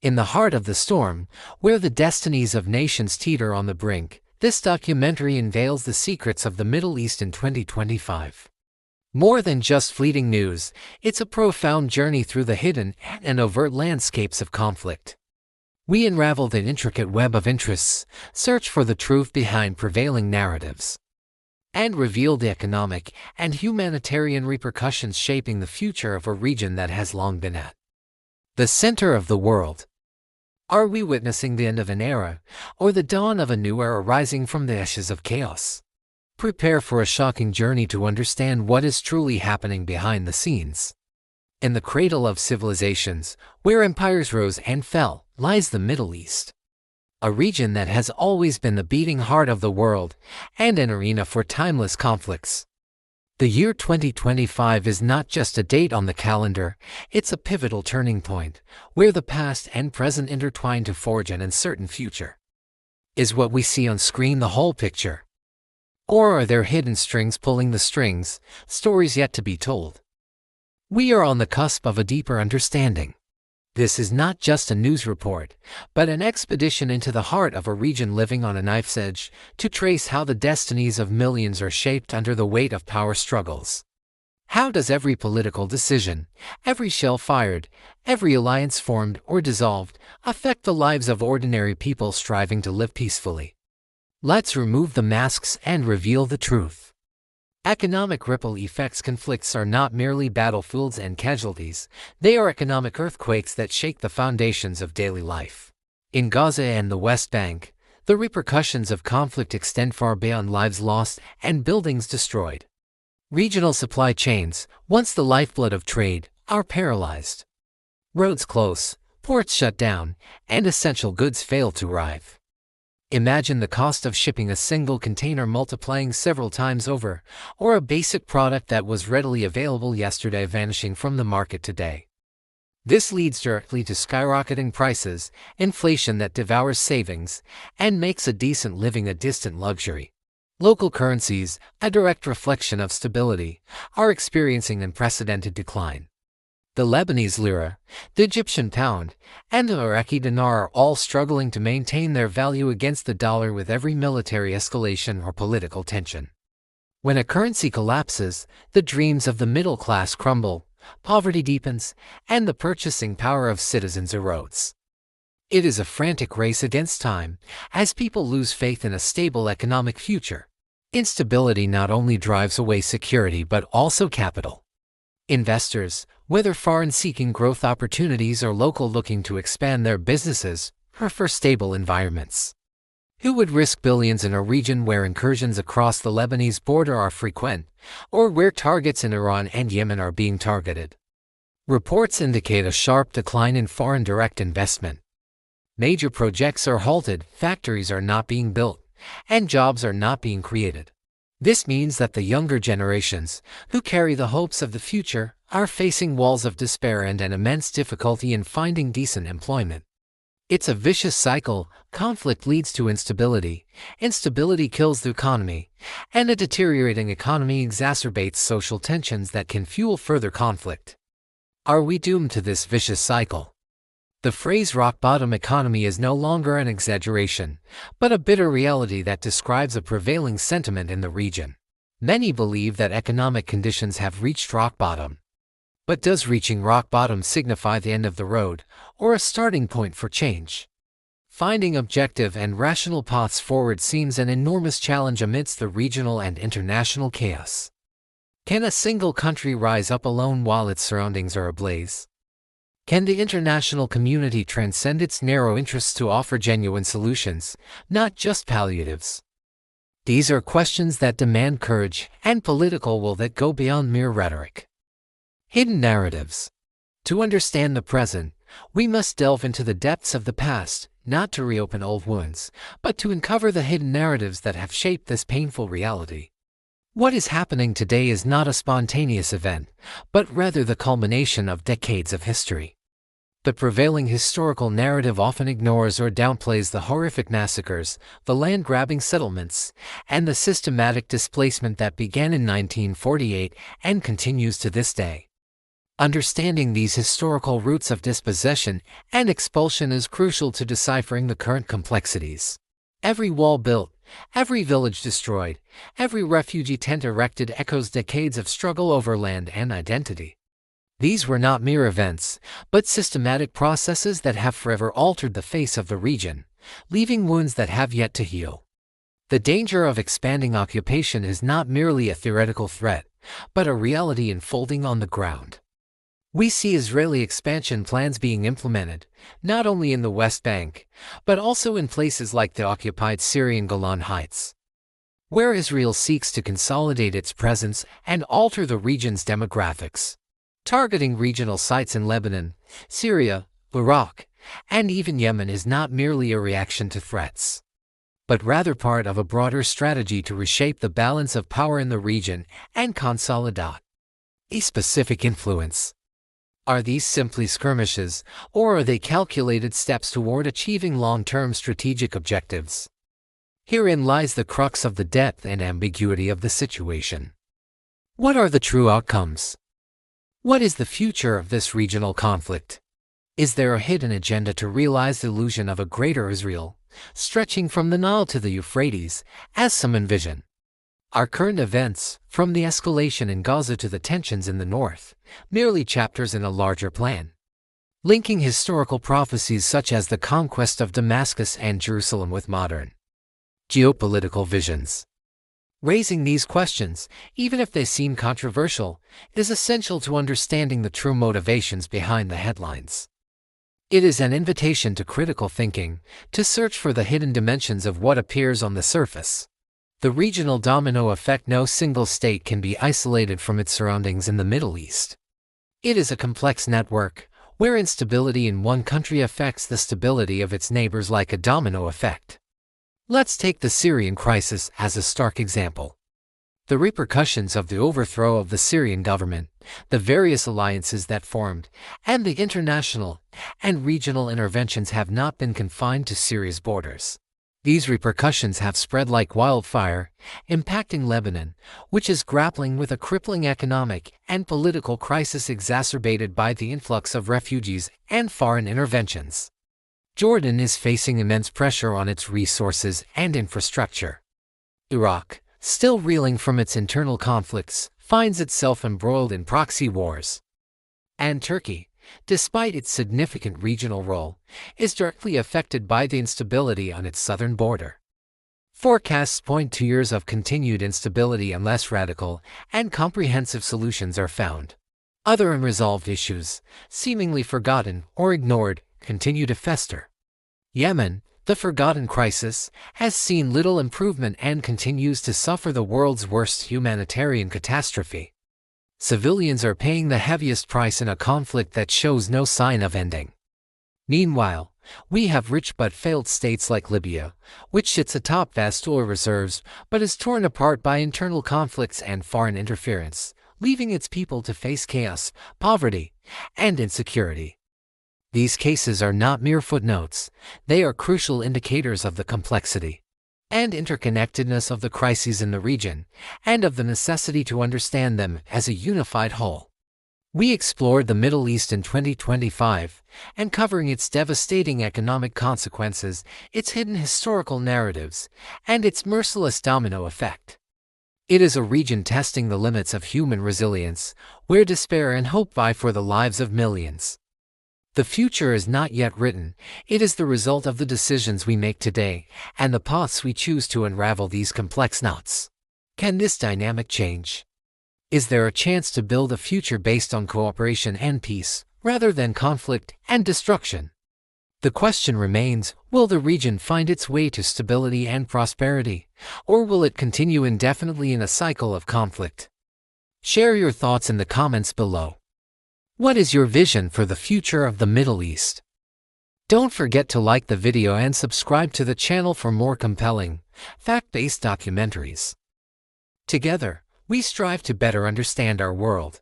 In the heart of the storm, where the destinies of nations teeter on the brink, this documentary unveils the secrets of the Middle East in 2025. More than just fleeting news, it's a profound journey through the hidden and overt landscapes of conflict. We unravel the intricate web of interests, search for the truth behind prevailing narratives, and reveal the economic and humanitarian repercussions shaping the future of a region that has long been at the center of the world. Are we witnessing the end of an era, or the dawn of a new era rising from the ashes of chaos? Prepare for a shocking journey to understand what is truly happening behind the scenes. In the cradle of civilizations, where empires rose and fell, lies the Middle East, a region that has always been the beating heart of the world and an arena for timeless conflicts. The year 2025 is not just a date on the calendar, it's a pivotal turning point, where the past and present intertwine to forge an uncertain future. Is what we see on screen the whole picture? Or are there hidden strings pulling the strings, stories yet to be told? We are on the cusp of a deeper understanding. This is not just a news report, but an expedition into the heart of a region living on a knife's edge, to trace how the destinies of millions are shaped under the weight of power struggles. How does every political decision, every shell fired, every alliance formed or dissolved, affect the lives of ordinary people striving to live peacefully? Let's remove the masks and reveal the truth. Economic ripple effects conflicts are not merely battlefields and casualties, they are economic earthquakes that shake the foundations of daily life. In Gaza and the West Bank, the repercussions of conflict extend far beyond lives lost and buildings destroyed. Regional supply chains, once the lifeblood of trade, are paralyzed. Roads close, ports shut down, and essential goods fail to arrive. Imagine the cost of shipping a single container multiplying several times over, or a basic product that was readily available yesterday vanishing from the market today. This leads directly to skyrocketing prices, inflation that devours savings, and makes a decent living a distant luxury. Local currencies, a direct reflection of stability, are experiencing unprecedented decline. The Lebanese lira, the Egyptian pound, and the Iraqi dinar are all struggling to maintain their value against the dollar with every military escalation or political tension. When a currency collapses, the dreams of the middle class crumble, poverty deepens, and the purchasing power of citizens erodes. It is a frantic race against time, as people lose faith in a stable economic future. Instability not only drives away security but also capital. Investors, whether foreign seeking growth opportunities or local looking to expand their businesses, prefer stable environments. Who would risk billions in a region where incursions across the Lebanese border are frequent, or where targets in Iran and Yemen are being targeted? Reports indicate a sharp decline in foreign direct investment. Major projects are halted, factories are not being built, and jobs are not being created. This means that the younger generations, who carry the hopes of the future, are facing walls of despair and an immense difficulty in finding decent employment. It's a vicious cycle. Conflict leads to instability, instability kills the economy, and a deteriorating economy exacerbates social tensions that can fuel further conflict. Are we doomed to this vicious cycle? The phrase rock-bottom economy is no longer an exaggeration, but a bitter reality that describes a prevailing sentiment in the region. Many believe that economic conditions have reached rock bottom. But does reaching rock bottom signify the end of the road, or a starting point for change? Finding objective and rational paths forward seems an enormous challenge amidst the regional and international chaos. Can a single country rise up alone while its surroundings are ablaze? Can the international community transcend its narrow interests to offer genuine solutions, not just palliatives? These are questions that demand courage and political will that go beyond mere rhetoric. Hidden narratives. To understand the present, we must delve into the depths of the past, not to reopen old wounds, but to uncover the hidden narratives that have shaped this painful reality. What is happening today is not a spontaneous event, but rather the culmination of decades of history. The prevailing historical narrative often ignores or downplays the horrific massacres, the land-grabbing settlements, and the systematic displacement that began in 1948 and continues to this day. Understanding these historical roots of dispossession and expulsion is crucial to deciphering the current complexities. Every wall built, every village destroyed, every refugee tent erected echoes decades of struggle over land and identity. These were not mere events, but systematic processes that have forever altered the face of the region, leaving wounds that have yet to heal. The danger of expanding occupation is not merely a theoretical threat, but a reality unfolding on the ground. We see Israeli expansion plans being implemented, not only in the West Bank, but also in places like the occupied Syrian Golan Heights, where Israel seeks to consolidate its presence and alter the region's demographics. Targeting regional sites in Lebanon, Syria, Iraq, and even Yemen is not merely a reaction to threats, but rather part of a broader strategy to reshape the balance of power in the region and consolidate a specific influence. Are these simply skirmishes, or are they calculated steps toward achieving long-term strategic objectives? Herein lies the crux of the depth and ambiguity of the situation. What are the true outcomes? What is the future of this regional conflict? Is there a hidden agenda to realize the illusion of a greater Israel, stretching from the Nile to the Euphrates, as some envision? Are current events, from the escalation in Gaza to the tensions in the north, merely chapters in a larger plan? Linking historical prophecies such as the conquest of Damascus and Jerusalem with modern geopolitical visions. Raising these questions, even if they seem controversial, is essential to understanding the true motivations behind the headlines. It is an invitation to critical thinking, to search for the hidden dimensions of what appears on the surface. The regional domino effect. No single state can be isolated from its surroundings in the Middle East. It is a complex network, where instability in one country affects the stability of its neighbors like a domino effect. Let's take the Syrian crisis as a stark example. The repercussions of the overthrow of the Syrian government, the various alliances that formed, and the international and regional interventions have not been confined to Syria's borders. These repercussions have spread like wildfire, impacting Lebanon, which is grappling with a crippling economic and political crisis exacerbated by the influx of refugees and foreign interventions. Jordan is facing immense pressure on its resources and infrastructure. Iraq, still reeling from its internal conflicts, finds itself embroiled in proxy wars. And Turkey, despite its significant regional role, is directly affected by the instability on its southern border. Forecasts point to years of continued instability unless radical and comprehensive solutions are found. Other unresolved issues, seemingly forgotten or ignored, continue to fester. Yemen, the forgotten crisis, has seen little improvement and continues to suffer the world's worst humanitarian catastrophe. Civilians are paying the heaviest price in a conflict that shows no sign of ending. Meanwhile, we have rich but failed states like Libya, which sits atop vast oil reserves but is torn apart by internal conflicts and foreign interference, leaving its people to face chaos, poverty, and insecurity. These cases are not mere footnotes, they are crucial indicators of the complexity and interconnectedness of the crises in the region, and of the necessity to understand them as a unified whole. We explored the Middle East in 2025, and covering its devastating economic consequences, its hidden historical narratives, and its merciless domino effect. It is a region testing the limits of human resilience, where despair and hope vie for the lives of millions. The future is not yet written, it is the result of the decisions we make today, and the paths we choose to unravel these complex knots. Can this dynamic change? Is there a chance to build a future based on cooperation and peace, rather than conflict and destruction? The question remains, will the region find its way to stability and prosperity, or will it continue indefinitely in a cycle of conflict? Share your thoughts in the comments below. What is your vision for the future of the Middle East? Don't forget to like the video and subscribe to the channel for more compelling, fact-based documentaries. Together, we strive to better understand our world.